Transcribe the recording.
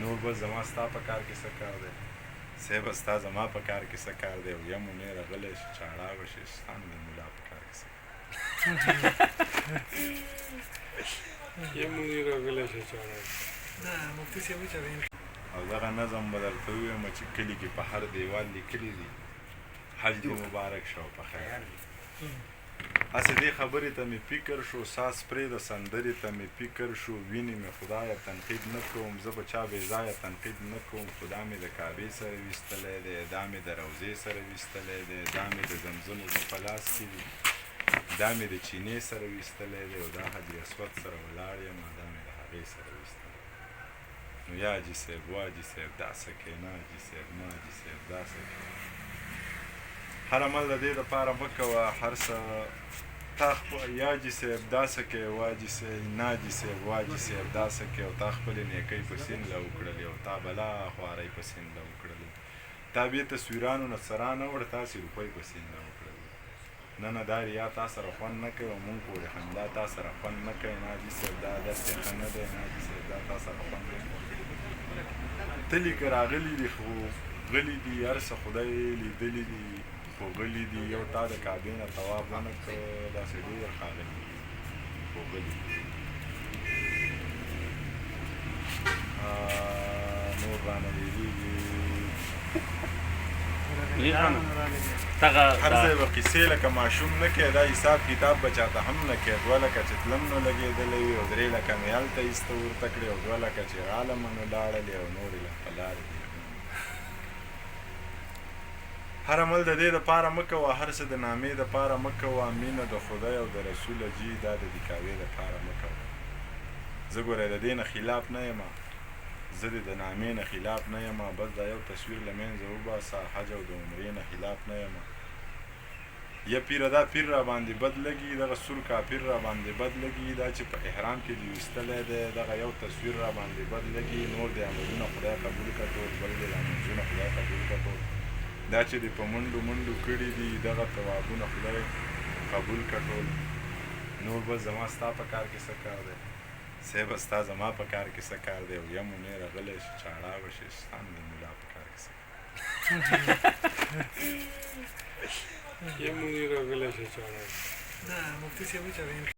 نور بس زما ستا په کار کې څه کار دی صاحب ستا زما په کار کې څه کار دی یم منیر غلی شي چاړه وشي ستان د ملا په کار کې څه یم منیر غلی شي چاړه نه مفتي صاحب چې ویل او دغه نظم به درته ووایم چې کلي کې په هر دیوال لیکلي دي حج دې مبارک شو په خیر هسې دې خبرې ته مې فکر شو ساس پرې د سندرې ته مې فکر شو وینې مې خدایه تنقید نه کوم زه به چا بې ځایه تنقید نه کوم خدا مې د کعبې سره ویستلی دی دا مې د روضې سره ویستلی دی دا مې د زمزم اوبه په لاس کې دي دا مې د چینې سره ویستلی دی او دا حجر اسود سره ولاړ یم دا مې د هغې سره ویستلی نو یا حاجي صاحب وا حاجي صاحب داسې کې نه حاجي صاحب نه حاجي صاحب داسې کې هر عمل د دې دپاره مه کوه هر څه تا یا حاجي صاحب داسې کې وا حاجي صاحب نه حاجي صاحب وا حاجي صاحب داسې کې او تا خپلې نیکۍ په سینده وکړلې او تا بلا خوارۍ په سینده وکړلې تا بې تصویرانو نه څه را نه وړ تاسې روپۍ په سینده وکړلې نه نه دا ریا تا سره خوند نه کوي او مونږ پورې خندا تا سره خوند نه کوي نه حاجي صاحب دا داسې ښه نه دی نه حاجي صاحب دا تا سره خوند نه کوي تلي که راغلي دي خو غلي دي هر څه خدای لیدلي دي خو غلي دي یو تا د کعبې نه طواف ونه کړ داسې ډېر ښاغلي دي خو غلي دي نور رانه ویلېږي هر ځای به قیسې لکه ماشوم نه کوې دا حساب کتاب به چاته هم نه کوې 2 لکه چې تلم نو لګېدلی وي او 3 لکه مې هلته ایسته ورته کړې او 2 لکه چې عالمه نو لاړلې او نورې له په لارې دي هر عمل د دې دپاره مه کوه هر څه د نامې دپاره مه کوه مینه د خدای او د رسول جي دا د دیکاوې دپاره مه کوه زه ګوره د دې نه خلاف نه یم زه د نامې نه خلاف نه یم بس دا یو تصویر له منځه وباسه حج او د عمرې نه خلاف نه یم یا پیره دا پیر را باندې بد لګي دغه سور کافر را باندې بد لګي دا چې په احرام کې دې ویستلی دی دغه یو تصویر را باندې بد لګي نور د عملونه خدای قبول کړه ټول بل دې لمونځونه خدای قبول کړه ټول دا چې دې په منډو منډو کړي دي دغه ثوابونه خدای قبول کړه ټول نور بس زما ستا په کار کې څه کار دی صاحب ستا زما په کار کې څه کار دی او یم منیر غلی شي چاړه وشي ستان د ملا په کار کې څه یم منیر غلی شي چاړه نه مفتي صاحب چې ویل